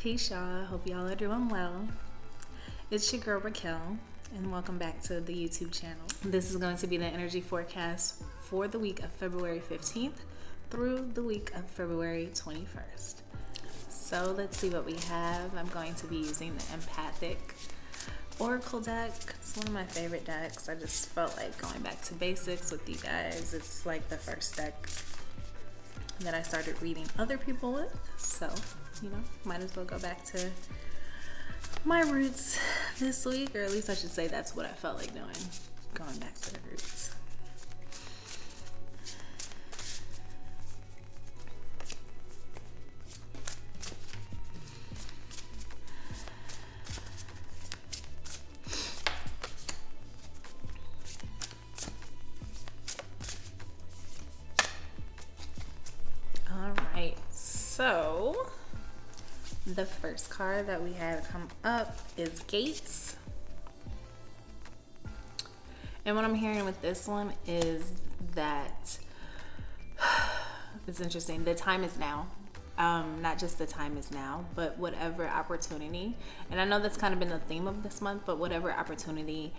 Peace, y'all. Hope y'all are doing well. It's your girl Raquelle, and welcome back to the YouTube channel. This is going to be the energy forecast for the week of February 15th through the week of February 21st. So let's see what we have. I'm going to be using the Empathic Oracle deck. It's one of my favorite decks. I just felt like going back to basics with you guys. It's like the first deck that I started reading other people with, so might as well go back to my roots this week, or at least I should say that's what I felt like doing, going back to the roots. So the first card that we had come up is Gates. And what I'm hearing with this one is that it's interesting. The time is now. Not just the time is now, but whatever opportunity. And I know that's kind of been the theme of this month, but whatever opportunity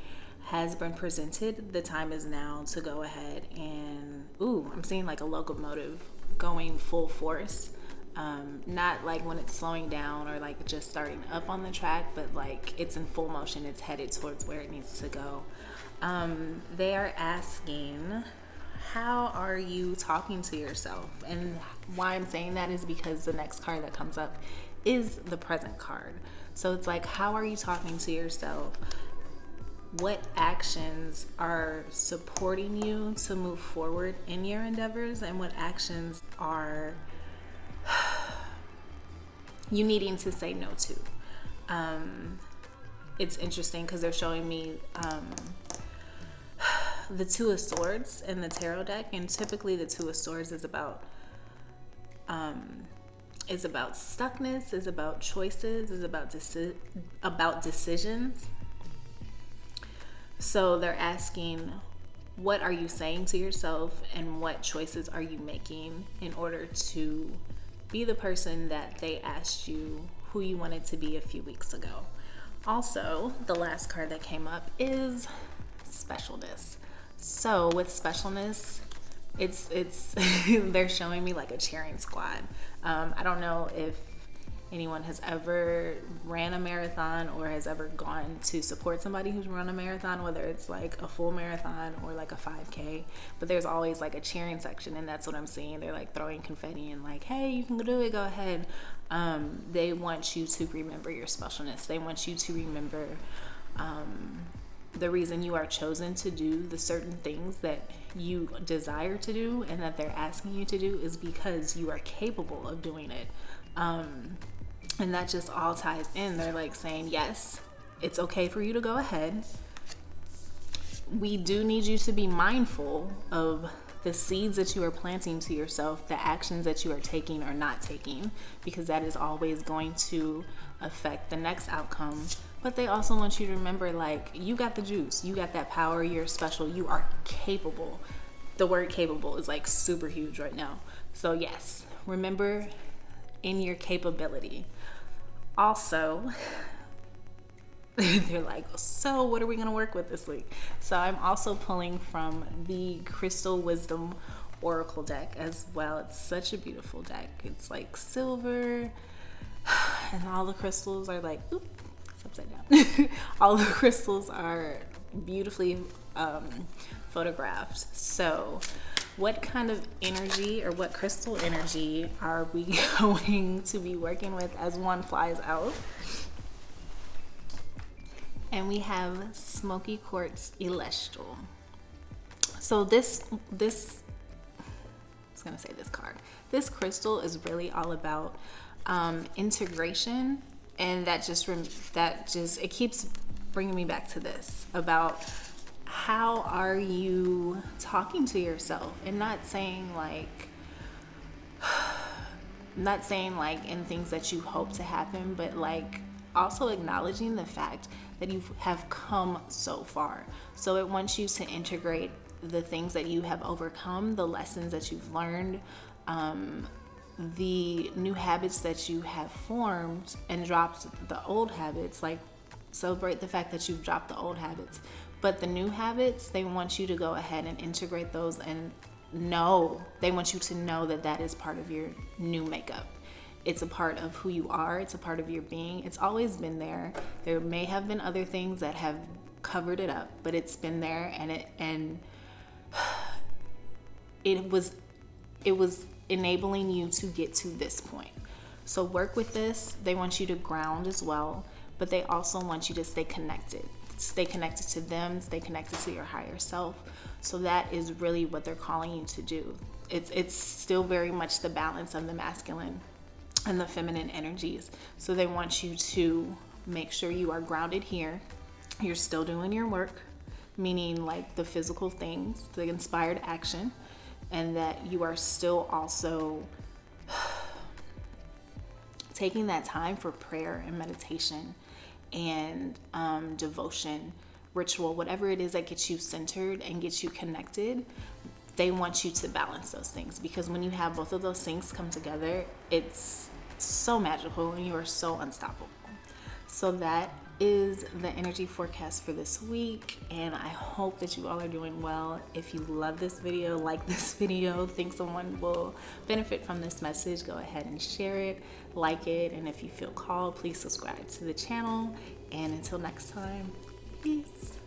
has been presented, the time is now to go ahead and, I'm seeing like a locomotive going full force. Not like when it's slowing down or like just starting up on the track, but like it's in full motion. It's headed towards where it needs to go. They are asking, how are you talking to yourself? And why I'm saying that is because the next card that comes up is the present card. So it's like, how are you talking to yourself? What actions are supporting you to move forward in your endeavors, and what actions are you needing to say no to? It's interesting because they're showing me the Two of Swords in the tarot deck, and typically the Two of Swords is about stuckness, is about choices, is about decisions. So they're asking, what are you saying to yourself, and what choices are you making in order to be the person that they asked you who you wanted to be a few weeks ago? Also, the last card that came up is Specialness. So with Specialness, it's they're showing me like a cheering squad. I don't know if anyone has ever ran a marathon or has ever gone to support somebody who's run a marathon, whether it's like a full marathon or like a 5K, but there's always like a cheering section, and that's what I'm seeing. They're like throwing confetti and like, hey, you can do it, go ahead. They want you to remember your specialness. They want you to remember the reason you are chosen to do the certain things that you desire to do and that they're asking you to do is because you are capable of doing it. And that just all ties in. They're like saying, yes, it's okay for you to go ahead. We do need you to be mindful of the seeds that you are planting to yourself, the actions that you are taking or not taking, because that is always going to affect the next outcome. But they also want you to remember, like, you got the juice, you got that power, you're special, you are capable. The word capable is like super huge right now. So yes, remember in your capability. Also, they're like, so what are we going to work with this week? So I'm also pulling from the Crystal Wisdom Oracle deck as well. It's such a beautiful deck. It's like silver, and all the crystals are like, it's upside down. All the crystals are beautifully photographed. So what kind of energy, or what crystal energy, are we going to be working with as one flies out? And we have Smoky Quartz Celestial. So this crystal is really all about integration, and that just it keeps bringing me back to this about how are you talking to yourself, and not saying like in things that you hope to happen, but like also acknowledging the fact that you have come so far. So it wants you to integrate the things that you have overcome, the lessons that you've learned, the new habits that you have formed and dropped the old habits, like celebrate the fact that you've dropped the old habits. But the new habits, they want you to go ahead and integrate those, and they want you to know that that is part of your new makeup. It's a part of who you are. It's a part of your being. It's always been there. There may have been other things that have covered it up, but it's been there, and it was enabling you to get to this point. So work with this. They want you to ground as well, but they also want you to stay connected. Stay connected to them, stay connected to your higher self. So that is really what they're calling you to do. It's still very much the balance of the masculine and the feminine energies. So they want you to make sure you are grounded here. You're still doing your work, meaning like the physical things, the inspired action, and that you are still also taking that time for prayer and meditation and devotion, ritual, whatever it is that gets you centered and gets you connected. They want you to balance those things, because when you have both of those things come together, it's so magical and you are so unstoppable. So that is the energy forecast for this week, and I hope that you all are doing well. If you love this video, like this video, think someone will benefit from this message, go ahead and share it, like it, and if you feel called, please subscribe to the channel. And until next time, peace.